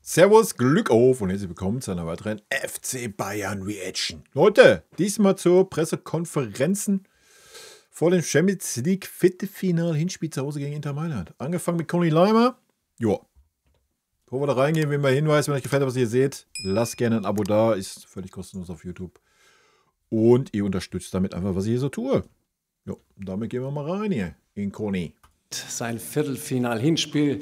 Servus, Glück auf und herzlich willkommen zu einer weiteren FC Bayern Reaction. Leute, diesmal zur Pressekonferenzen vor dem Champions League Viertelfinale Hinspiel zu Hause gegen Inter Mailand. Angefangen mit Conny Leimer. Joa. Bevor wir da reingehen, wenn ihr Hinweis, wenn euch gefällt, was ihr seht, lasst gerne ein Abo da, ist völlig kostenlos auf YouTube. Und ihr unterstützt damit einfach, was ich hier so tue. Jo, damit gehen wir mal rein hier in Conny. Sein Viertelfinal-Hinspiel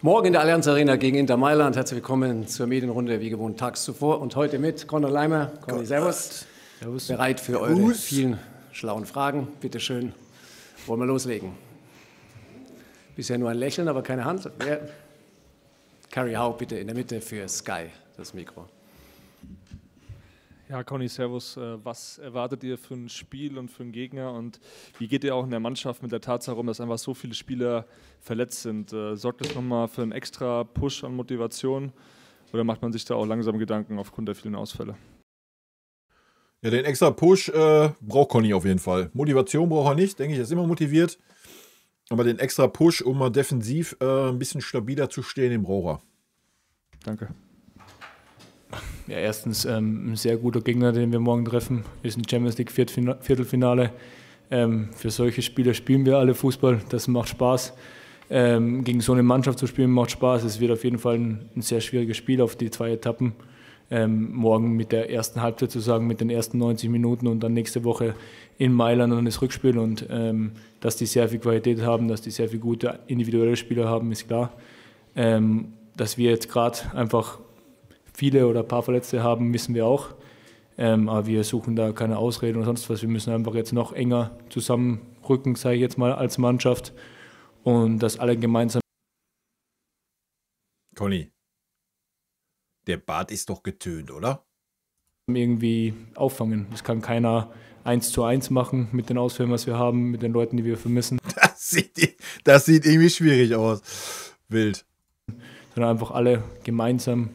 morgen in der Allianz Arena gegen Inter Mailand. Herzlich willkommen zur Medienrunde, wie gewohnt tags zuvor. Und heute mit Conny Leimer. Conny, servus. Servus. Bereit für eure vielen schlauen Fragen. Bitte schön, wollen wir loslegen. Bisher nur ein Lächeln, aber keine Hand. Carrie Hau, bitte in der Mitte für Sky, das Mikro. Ja, Conny, servus. Was erwartet ihr für ein Spiel und für einen Gegner und wie geht ihr auch in der Mannschaft mit der Tatsache um, dass einfach so viele Spieler verletzt sind? Sorgt das nochmal für einen extra Push an Motivation oder macht man sich da auch langsam Gedanken aufgrund der vielen Ausfälle? Ja, den extra Push braucht Conny auf jeden Fall. Motivation braucht er nicht, denke ich, er ist immer motiviert. Aber den extra Push, um mal defensiv ein bisschen stabiler zu stehen, den braucht er. Danke. Ja, erstens ein sehr guter Gegner, den wir morgen treffen, ist ein Champions League Viertelfinale. Für solche Spieler spielen wir alle Fußball, das macht Spaß. Gegen so eine Mannschaft zu spielen macht Spaß. Es wird auf jeden Fall ein sehr schwieriges Spiel auf die 2 Etappen. Morgen mit der ersten Halbzeit zu sagen, mit den ersten 90 Minuten und dann nächste Woche in Mailand und das Rückspiel. Und dass die sehr viel Qualität haben, dass die sehr viele gute individuelle Spieler haben, ist klar. Dass wir jetzt gerade einfach viele oder ein paar Verletzte haben, wissen wir auch. Aber wir suchen da keine Ausreden oder sonst was. Wir müssen einfach jetzt noch enger zusammenrücken, sage ich jetzt mal, als Mannschaft. Und das alle gemeinsam. Conny, der Bart ist doch getönt, oder? Irgendwie auffangen. Das kann keiner 1:1 machen mit den Ausfällen, was wir haben, mit den Leuten, die wir vermissen. Das sieht irgendwie schwierig aus. Wild. Sondern einfach alle gemeinsam.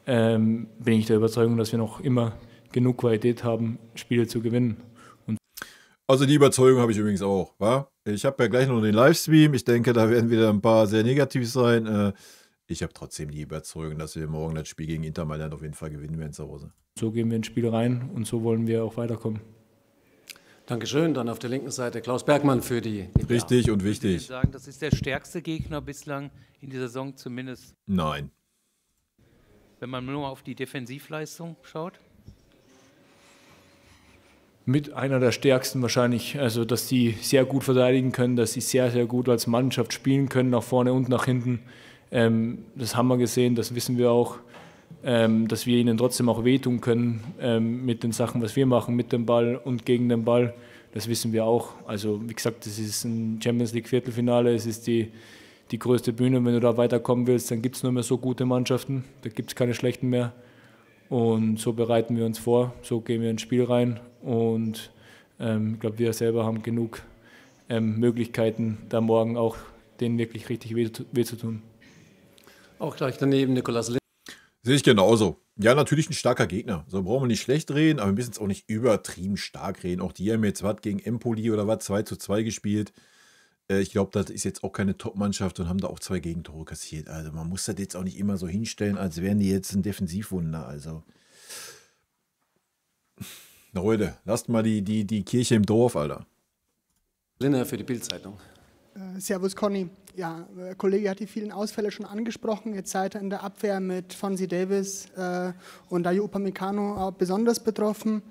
Bin ich der Überzeugung, dass wir noch immer genug Qualität haben, Spiele zu gewinnen. Also die Überzeugung habe ich übrigens auch. Wa? Ich habe ja gleich noch den Livestream. Ich denke, da werden wieder ein paar sehr negativ sein. Ich habe trotzdem die Überzeugung, dass wir morgen das Spiel gegen Inter Mailand auf jeden Fall gewinnen werden zu Hause. So gehen wir ins Spiel rein und so wollen wir auch weiterkommen. Dankeschön. Dann auf der linken Seite Klaus Bergmann für die Richtig und wichtig. Ich würde sagen, das ist der stärkste Gegner bislang in dieser Saison zumindest. Nein. Wenn man nur auf die Defensivleistung schaut? Mit einer der stärksten wahrscheinlich, also dass sie sehr gut verteidigen können, dass sie sehr, sehr gut als Mannschaft spielen können, nach vorne und nach hinten. Das haben wir gesehen, das wissen wir auch, dass wir ihnen trotzdem auch wehtun können mit den Sachen, was wir machen, mit dem Ball und gegen den Ball. Das wissen wir auch. Also wie gesagt, das ist ein Champions League Viertelfinale, es ist die größte Bühne. Wenn du da weiterkommen willst, dann gibt es nur mehr so gute Mannschaften, da gibt es keine schlechten mehr. Und so bereiten wir uns vor, so gehen wir ins Spiel rein und ich glaube, wir selber haben genug Möglichkeiten, da morgen auch denen wirklich richtig weh zu tun. Auch gleich daneben Nicolas Lind. Sehe ich genauso. Ja, natürlich ein starker Gegner. So brauchen wir nicht schlecht reden, aber wir müssen es auch nicht übertrieben stark reden. Auch die haben jetzt was gegen Empoli oder was 2:2 gespielt. Ich glaube, das ist jetzt auch keine Top-Mannschaft und haben da auch 2 Gegentore kassiert. Also man muss das jetzt auch nicht immer so hinstellen, als wären die jetzt ein Defensivwunder. Also Leute, lasst mal die Kirche im Dorf, Alter. Linner für die Bild-Zeitung. Servus Conny. Ja, der Kollege hat die vielen Ausfälle schon angesprochen. Jetzt seid ihr in der Abwehr mit Fonzie Davis und Dayot Upamecano besonders betroffen.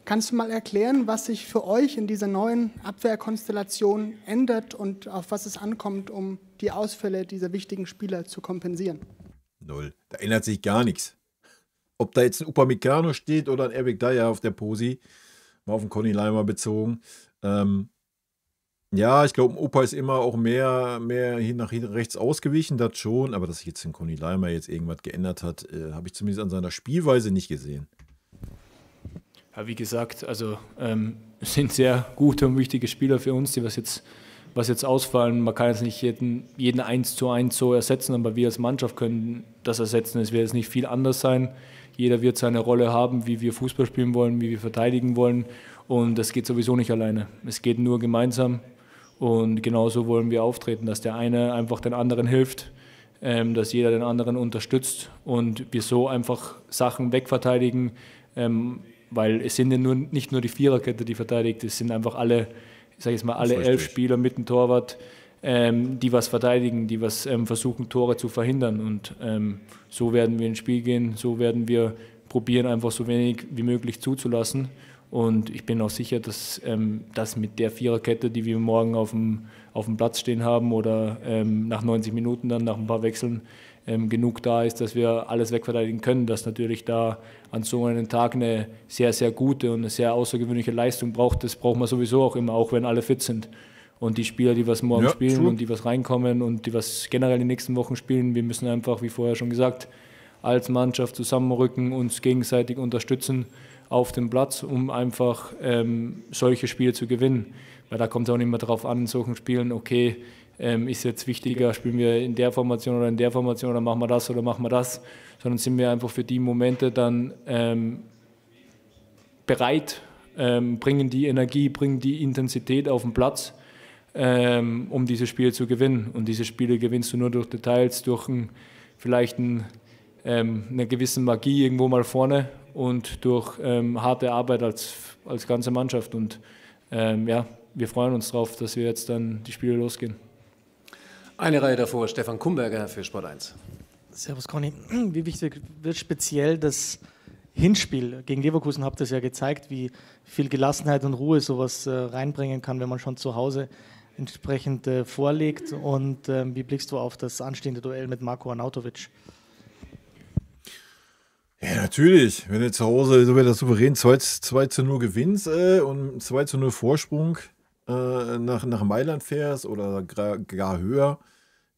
Kannst du mal erklären, was sich für euch in dieser neuen Abwehrkonstellation ändert und auf was es ankommt, um die Ausfälle dieser wichtigen Spieler zu kompensieren? Null. Da ändert sich gar nichts. Ob da jetzt ein Upamecano steht oder ein Eric Dyer auf der Posi, mal auf den Conny Leimer bezogen. Ja, ich glaube, Opa ist immer auch mehr nach hinten rechts ausgewichen, das schon. Aber dass sich jetzt in Conny Leimer jetzt irgendwas geändert hat, habe ich zumindest an seiner Spielweise nicht gesehen. Ja, wie gesagt, also es sind sehr gute und wichtige Spieler für uns, die was jetzt ausfallen. Man kann jetzt nicht jeden 1:1 so ersetzen, aber wir als Mannschaft können das ersetzen. Es wird jetzt nicht viel anders sein. Jeder wird seine Rolle haben, wie wir Fußball spielen wollen, wie wir verteidigen wollen. Und das geht sowieso nicht alleine. Es geht nur gemeinsam. Und genauso wollen wir auftreten, dass der eine einfach den anderen hilft, dass jeder den anderen unterstützt und wir so einfach Sachen wegverteidigen, weil es sind ja nicht nur die Viererkette, die verteidigt, es sind einfach alle, ich sage jetzt mal, alle 11 Spieler mit dem Torwart, die was verteidigen, die was versuchen, Tore zu verhindern. Und so werden wir ins Spiel gehen, so werden wir probieren, einfach so wenig wie möglich zuzulassen. Und ich bin auch sicher, dass das mit der Viererkette, die wir morgen auf dem Platz stehen haben oder nach 90 Minuten dann, nach ein paar Wechseln, genug da ist, dass wir alles wegverteidigen können, dass natürlich da an so einem Tag eine sehr, sehr gute und eine sehr außergewöhnliche Leistung braucht. Das braucht man sowieso auch immer, auch wenn alle fit sind. Und die Spieler, die was morgen spielen und die was reinkommen und die was generell in den nächsten Wochen spielen, wir müssen einfach, wie vorher schon gesagt, als Mannschaft zusammenrücken, uns gegenseitig unterstützen auf dem Platz, um einfach solche Spiele zu gewinnen. Weil da kommt es auch nicht mehr darauf an, in solchen Spielen, okay, ist jetzt wichtiger, spielen wir in der Formation oder in der Formation oder machen wir das oder machen wir das, sondern sind wir einfach für die Momente dann bereit, bringen die Energie, bringen die Intensität auf den Platz, um diese Spiele zu gewinnen. Und diese Spiele gewinnst du nur durch Details, durch vielleicht eine gewisse Magie irgendwo mal vorne und durch harte Arbeit als ganze Mannschaft. Und wir freuen uns darauf, dass wir jetzt dann die Spiele losgehen. Eine Reihe davor, Stefan Kumberger für Sport 1. Servus Conny. Wie wichtig wird speziell das Hinspiel? Gegen Leverkusen habt ihr es ja gezeigt, wie viel Gelassenheit und Ruhe sowas reinbringen kann, wenn man schon zu Hause entsprechend vorlegt. Und wie blickst du auf das anstehende Duell mit Marko Arnautovic? Ja, natürlich. Wenn du zu Hause so wieder souverän 2:0 gewinnst und 2:0 Vorsprung nach Mailand fährst oder gar höher,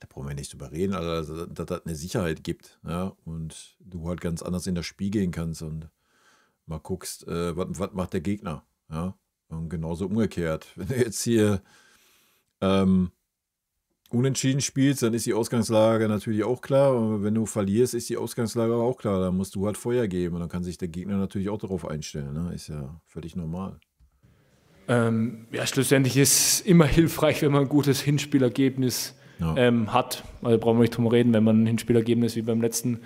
da brauchen wir nicht drüber reden, also, dass das eine Sicherheit gibt, ja, und du halt ganz anders in das Spiel gehen kannst und mal guckst, was macht der Gegner, ja, und genauso umgekehrt. Wenn du jetzt hier unentschieden spielst, dann ist die Ausgangslage natürlich auch klar, und wenn du verlierst, ist die Ausgangslage auch klar, dann musst du halt Feuer geben und dann kann sich der Gegner natürlich auch darauf einstellen, ne? Ist ja völlig normal. Schlussendlich ist es immer hilfreich, wenn man ein gutes Hinspielergebnis hat. Also brauchen wir nicht drum reden, wenn man ein Hinspielergebnis wie beim letzten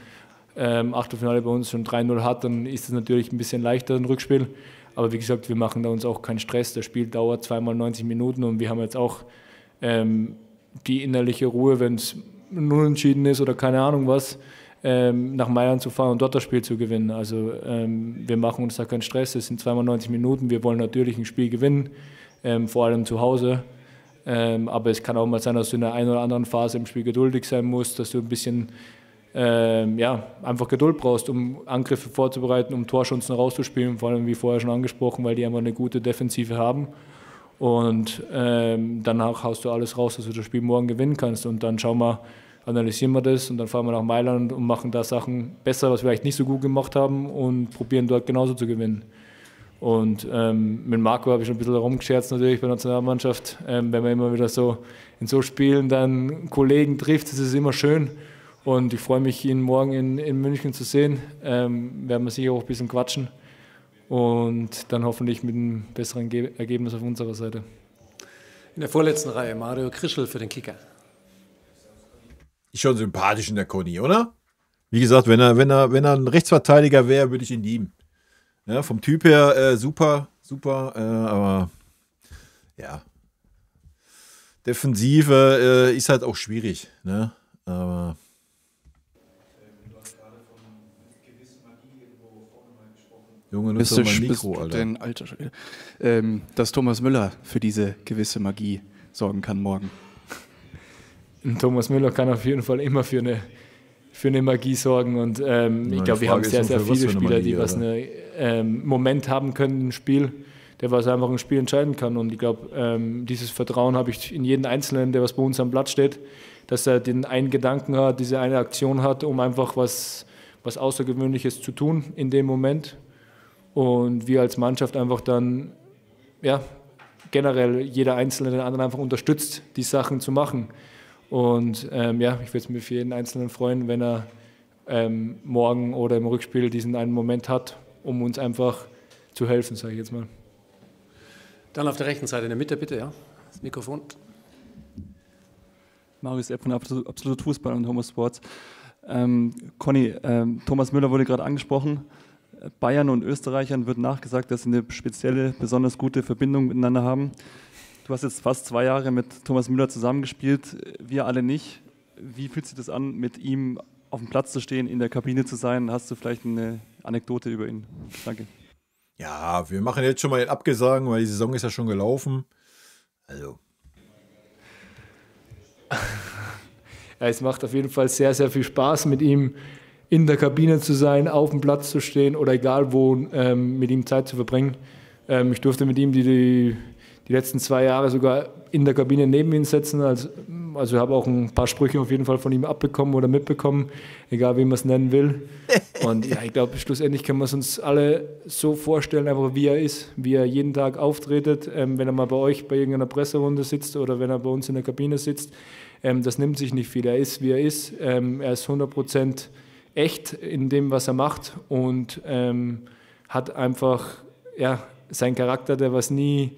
Achtelfinale bei uns schon 3:0 hat, dann ist es natürlich ein bisschen leichter ein Rückspiel. Aber wie gesagt, wir machen da uns auch keinen Stress. Das Spiel dauert 2x90 Minuten und wir haben jetzt auch die innerliche Ruhe, wenn es unentschieden ist oder keine Ahnung was, nach Mailand zu fahren und dort das Spiel zu gewinnen. Also wir machen uns da keinen Stress, es sind 2x90 Minuten, wir wollen natürlich ein Spiel gewinnen, vor allem zu Hause. Aber es kann auch mal sein, dass du in der einen oder anderen Phase im Spiel geduldig sein musst, dass du ein bisschen einfach Geduld brauchst, um Angriffe vorzubereiten, um Torchancen rauszuspielen, vor allem wie vorher schon angesprochen, weil die einfach eine gute Defensive haben. Und danach haust du alles raus, dass du das Spiel morgen gewinnen kannst. Und dann analysieren wir das und dann fahren wir nach Mailand und machen da Sachen besser, was wir vielleicht nicht so gut gemacht haben und probieren dort genauso zu gewinnen. Und mit Marco habe ich schon ein bisschen rumgescherzt natürlich bei der Nationalmannschaft. Wenn man immer wieder so in so Spielen dann Kollegen trifft, ist es immer schön. Und ich freue mich, ihn morgen in München zu sehen. Werden wir sicher auch ein bisschen quatschen. Und dann hoffentlich mit einem besseren Ergebnis auf unserer Seite. In der vorletzten Reihe Mario Krischl für den Kicker. Ist schon sympathisch in der Conny, oder? Wie gesagt, wenn er ein Rechtsverteidiger wäre, würde ich ihn lieben. Ja, vom Typ her super, aber ja. Defensive ist halt auch schwierig, ne? Aber Junge, nutzt doch mal ein Mikro, Alter. Dass Thomas Müller für diese gewisse Magie sorgen kann morgen. Thomas Müller kann auf jeden Fall immer für eine Magie sorgen und ich glaube, wir haben sehr, sehr viele Spieler, die was einen Moment haben können im Spiel, der was einfach ein Spiel entscheiden kann, und ich glaube, dieses Vertrauen habe ich in jeden Einzelnen, der was bei uns am Platz steht, dass er den einen Gedanken hat, diese eine Aktion hat, um einfach was Außergewöhnliches zu tun in dem Moment, und wir als Mannschaft einfach dann, ja, generell jeder Einzelne den anderen einfach unterstützt, die Sachen zu machen. Und ich würde es mir für jeden Einzelnen freuen, wenn er morgen oder im Rückspiel diesen einen Moment hat, um uns einfach zu helfen, sage ich jetzt mal. Dann auf der rechten Seite in der Mitte, bitte, ja, das Mikrofon. Marius Epp von Absolut Fußball und Homo Sports. Conny, Thomas Müller wurde gerade angesprochen. Bayern und Österreichern wird nachgesagt, dass sie eine spezielle, besonders gute Verbindung miteinander haben. Du hast jetzt fast 2 Jahre mit Thomas Müller zusammengespielt, wir alle nicht. Wie fühlt sich das an, mit ihm auf dem Platz zu stehen, in der Kabine zu sein? Hast du vielleicht eine Anekdote über ihn? Danke. Ja, wir machen jetzt schon mal den Abgesang, weil die Saison ist ja schon gelaufen. Also. Ja, es macht auf jeden Fall sehr, sehr viel Spaß, mit ihm in der Kabine zu sein, auf dem Platz zu stehen oder egal wo, mit ihm Zeit zu verbringen. Ich durfte mit ihm die letzten 2 Jahre sogar in der Kabine neben ihn sitzen. Also habe auch ein paar Sprüche auf jeden Fall von ihm abbekommen oder mitbekommen, egal wie man es nennen will. Und ja, ich glaube, schlussendlich können wir es uns alle so vorstellen, einfach wie er ist, wie er jeden Tag auftretet, wenn er mal bei euch bei irgendeiner Presserunde sitzt oder wenn er bei uns in der Kabine sitzt. Das nimmt sich nicht viel. Er ist, wie er ist. Er ist 100% echt in dem, was er macht und hat einfach seinen Charakter, der was nie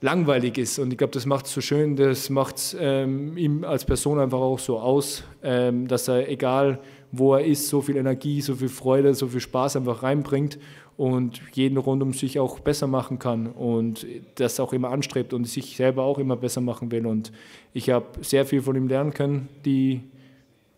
langweilig ist. Und ich glaube, das macht es so schön, das macht es ihm als Person einfach auch so aus, dass er, egal wo er ist, so viel Energie, so viel Freude, so viel Spaß einfach reinbringt und jeden rund um sich auch besser machen kann und das auch immer anstrebt und sich selber auch immer besser machen will. Und ich habe sehr viel von ihm lernen können, die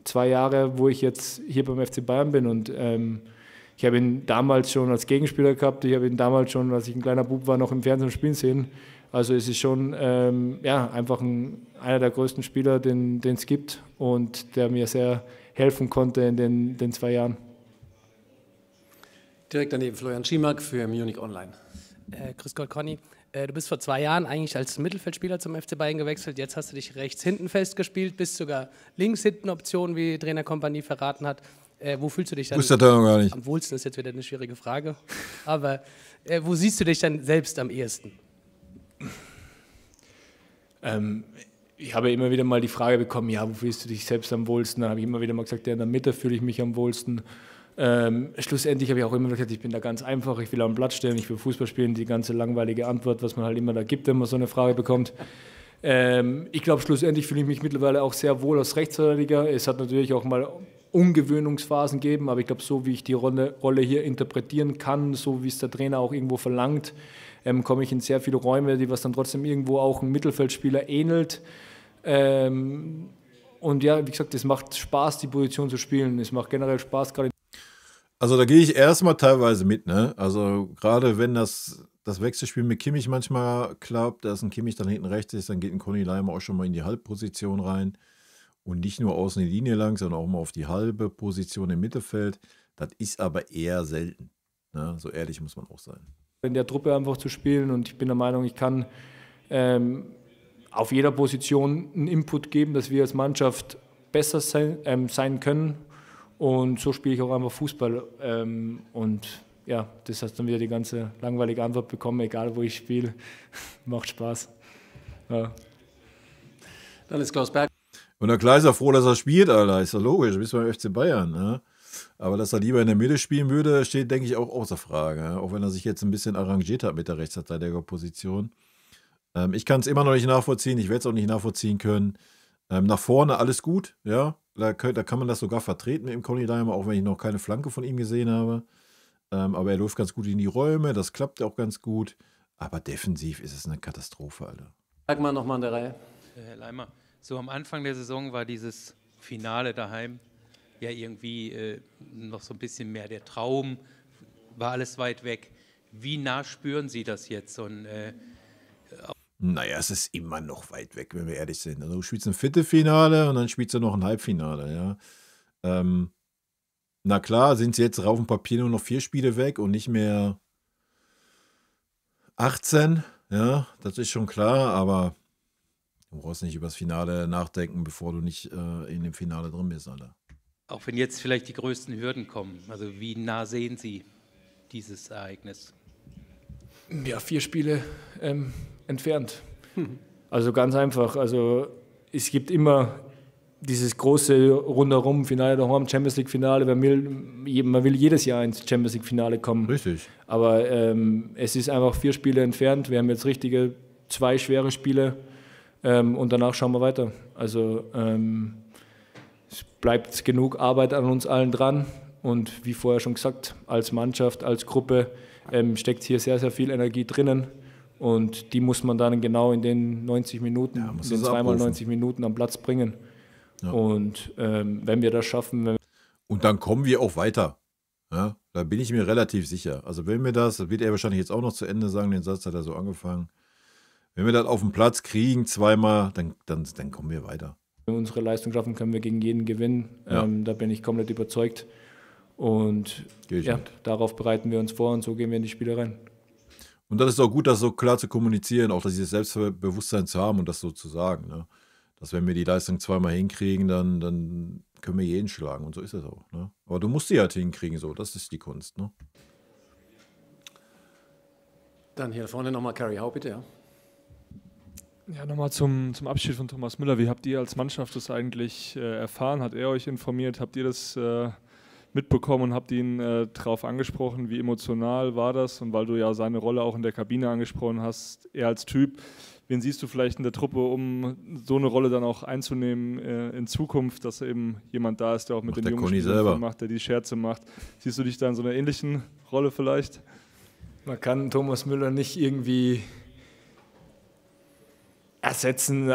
2 Jahre, wo ich jetzt hier beim FC Bayern bin. Und ich habe ihn damals schon als Gegenspieler gehabt, ich habe ihn damals schon, als ich ein kleiner Bub war, noch im Fernsehen spielen sehen. Also es ist schon einfach einer der größten Spieler, den es gibt und der mir sehr helfen konnte in den 2 Jahren. Direkt daneben Florian Schimak für Munich Online. Grüß Gott, Conny. Du bist vor 2 Jahren eigentlich als Mittelfeldspieler zum FC Bayern gewechselt. Jetzt hast du dich rechts hinten festgespielt, bist sogar links hinten Option, wie Trainer Kompanie verraten hat. Wo fühlst du dich dann? Wusste der noch gar nicht. Am wohlsten ist jetzt wieder eine schwierige Frage. Aber wo siehst du dich dann selbst am ehesten? Ich habe immer wieder mal die Frage bekommen, ja, wo fühlst du dich selbst am wohlsten? Dann habe ich immer wieder mal gesagt, ja, in der Mitte fühle ich mich am wohlsten. Schlussendlich habe ich auch immer gesagt, ich bin da ganz einfach, ich will am Platz stehen, ich will Fußball spielen, die ganze langweilige Antwort, was man halt immer da gibt, wenn man so eine Frage bekommt. Ich glaube, schlussendlich fühle ich mich mittlerweile auch sehr wohl als Rechtsverteidiger. Es hat natürlich auch mal Umgewöhnungsphasen gegeben, aber ich glaube, so wie ich die Rolle hier interpretieren kann, so wie es der Trainer auch irgendwo verlangt, komme ich in sehr viele Räume, die was dann trotzdem irgendwo auch ein Mittelfeldspieler ähnelt. Und ja, wie gesagt, es macht Spaß, die Position zu spielen. Es macht generell Spaß, gerade. Also da gehe ich erstmal teilweise mit, ne? Also gerade wenn das Wechselspiel mit Kimmich manchmal klappt, dass ein Kimmich dann hinten rechts ist, dann geht ein Conny Leimer auch schon mal in die Halbposition rein und nicht nur außen die Linie lang, sondern auch mal auf die halbe Position im Mittelfeld. Das ist aber eher selten, ne? So ehrlich muss man auch sein. In der Truppe einfach zu spielen und ich bin der Meinung, ich kann auf jeder Position einen Input geben, dass wir als Mannschaft besser sein können. Und so spiele ich auch einfach Fußball. Und ja, das hast dann wieder die ganze langweilige Antwort bekommen, egal wo ich spiele. Macht Spaß. Ja. Dann ist Klaus Berg. Und der Kleis ist ja froh, dass er spielt, Alter. Ist ja logisch, du bist beim FC Bayern. Ne? Aber dass er lieber in der Mitte spielen würde, steht, denke ich, auch außer Frage. Ne? Auch wenn er sich jetzt ein bisschen arrangiert hat mit der Rechtsverteidigerposition. Ich kann es immer noch nicht nachvollziehen, ich werde es auch nicht nachvollziehen können. Nach vorne alles gut, ja. Da kann man das sogar vertreten mit dem Conny Leimer, auch wenn ich noch keine Flanke von ihm gesehen habe. Aber er läuft ganz gut in die Räume, das klappt auch ganz gut. Aber defensiv ist es eine Katastrophe, Alter. Sag mal nochmal an der Reihe. Herr Leimer, so am Anfang der Saison war dieses Finale daheim ja irgendwie noch so ein bisschen mehr der Traum, war alles weit weg. Wie nah spüren Sie das jetzt? Und, naja, es ist immer noch weit weg, wenn wir ehrlich sind. Also du spielst ein Viertelfinale und dann spielst du noch ein Halbfinale, ja. Na klar, sind sie jetzt auf dem Papier nur noch 4 Spiele weg und nicht mehr 18, ja, das ist schon klar, aber du brauchst nicht über das Finale nachdenken, bevor du nicht in dem Finale drin bist, Alter. auch wenn jetzt vielleicht die größten Hürden kommen, also wie nah sehen Sie dieses Ereignis? Ja, 4 Spiele entfernt. Also ganz einfach. Also es gibt immer dieses große Rundherum, Finale daheim, Champions League Finale. Man will jedes Jahr ins Champions League Finale kommen. Richtig. Aber es ist einfach 4 Spiele entfernt. Wir haben jetzt richtige 2 schwere Spiele und danach schauen wir weiter. Also es bleibt genug Arbeit an uns allen dran und wie vorher schon gesagt, als Mannschaft, als Gruppe steckt hier sehr, sehr viel Energie drinnen und die muss man dann genau in den 90 Minuten, in den zweimal 90 Minuten am Platz bringen. Ja. Und wenn wir das schaffen... Und dann kommen wir auch weiter. Ja, da bin ich mir relativ sicher. Also wenn wir das wird er wahrscheinlich jetzt auch noch zu Ende sagen, den Satz hat er so angefangen. Wenn wir das auf den Platz kriegen, zweimal, dann kommen wir weiter. Wenn wir unsere Leistung schaffen, können wir gegen jeden gewinnen. Ja. Da bin ich komplett überzeugt. Und ja, darauf bereiten wir uns vor und so gehen wir in die Spiele rein. Und das ist auch gut, das so klar zu kommunizieren, auch dieses Selbstbewusstsein zu haben und das so zu sagen. Ne? Dass wenn wir die Leistung zweimal hinkriegen, dann können wir jeden schlagen und so ist es auch. Ne? Aber du musst sie halt hinkriegen, so, das ist die Kunst. Ne? Dann hier vorne nochmal Carrie Hau, bitte, ja. Ja, nochmal zum Abschied von Thomas Müller. Wie habt ihr als Mannschaft das eigentlich erfahren? Hat er euch informiert? Habt ihr das mitbekommen und habt ihn darauf angesprochen? Wie emotional war das? Und weil du ja seine Rolle auch in der Kabine angesprochen hast, er als Typ, wen siehst du vielleicht in der Truppe, um so eine Rolle dann auch einzunehmen in Zukunft, dass eben jemand da ist, der auch mit den jungen Spielern macht, der die Scherze macht? Siehst du dich da in so einer ähnlichen Rolle vielleicht? Man kann Thomas Müller nicht irgendwie ersetzen,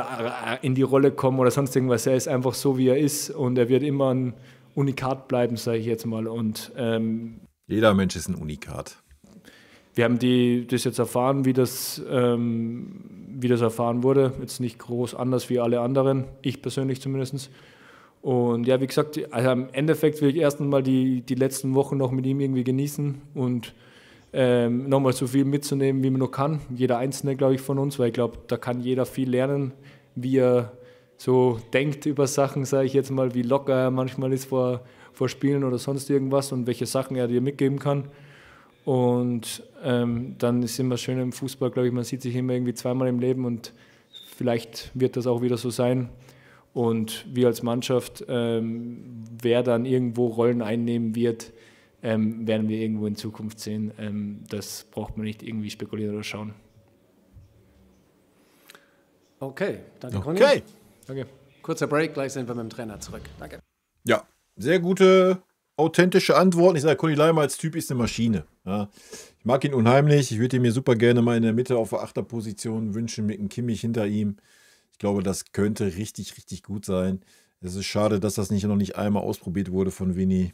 in die Rolle kommen oder sonst irgendwas. Er ist einfach so, wie er ist und er wird immer ein Unikat bleiben, sage ich jetzt mal. Und jeder Mensch ist ein Unikat. Wir haben das jetzt erfahren, wie das erfahren wurde. Jetzt nicht groß anders wie alle anderen, ich persönlich zumindest. Und ja, wie gesagt, also im Endeffekt will ich erst einmal die letzten Wochen noch mit ihm irgendwie genießen und nochmal so viel mitzunehmen, wie man nur kann. Jeder Einzelne, glaube ich, von uns, weil ich glaube, da kann jeder viel lernen, wie er so denkt über Sachen, sage ich jetzt mal, wie locker er manchmal ist vor Spielen oder sonst irgendwas und welche Sachen er dir mitgeben kann. Und dann ist immer schön im Fußball, glaube ich, man sieht sich immer irgendwie zweimal im Leben und vielleicht wird das auch wieder so sein. Und wir als Mannschaft, wer dann irgendwo Rollen einnehmen wird, werden wir irgendwo in Zukunft sehen. Das braucht man nicht irgendwie spekulieren oder schauen. Okay, danke Conny. Okay. Danke. Kurzer Break, gleich sind wir mit dem Trainer zurück. Danke. Ja, sehr gute, authentische Antworten. Ich sage, Conny Leimer als Typ ist eine Maschine. Ja. Ich mag ihn unheimlich. Ich würde ihn mir super gerne mal in der Mitte auf der Achterposition wünschen mit einem Kimmich hinter ihm. Ich glaube, das könnte richtig, richtig gut sein. Es ist schade, dass das noch nicht einmal ausprobiert wurde von Vinny.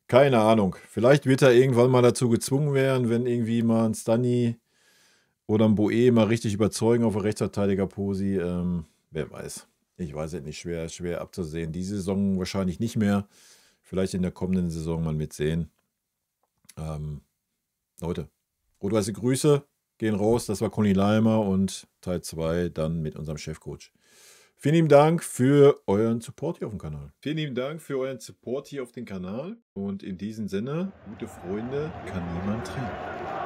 Keine Ahnung. Vielleicht wird er irgendwann mal dazu gezwungen werden, wenn irgendwie mal ein Stani oder ein Boe mal richtig überzeugen auf der Rechtsverteidiger-Posi. Wer weiß. Ich weiß es nicht. Schwer abzusehen. Diese Saison wahrscheinlich nicht mehr. Vielleicht in der kommenden Saison mal mitsehen. Leute, rot-weiße Grüße gehen raus. Das war Conny Leimer und Teil 2 dann mit unserem Chefcoach. Vielen lieben Dank für euren Support hier auf dem Kanal. Vielen lieben Dank für euren Support hier auf dem Kanal. Und in diesem Sinne, gute Freunde kann niemand trennen.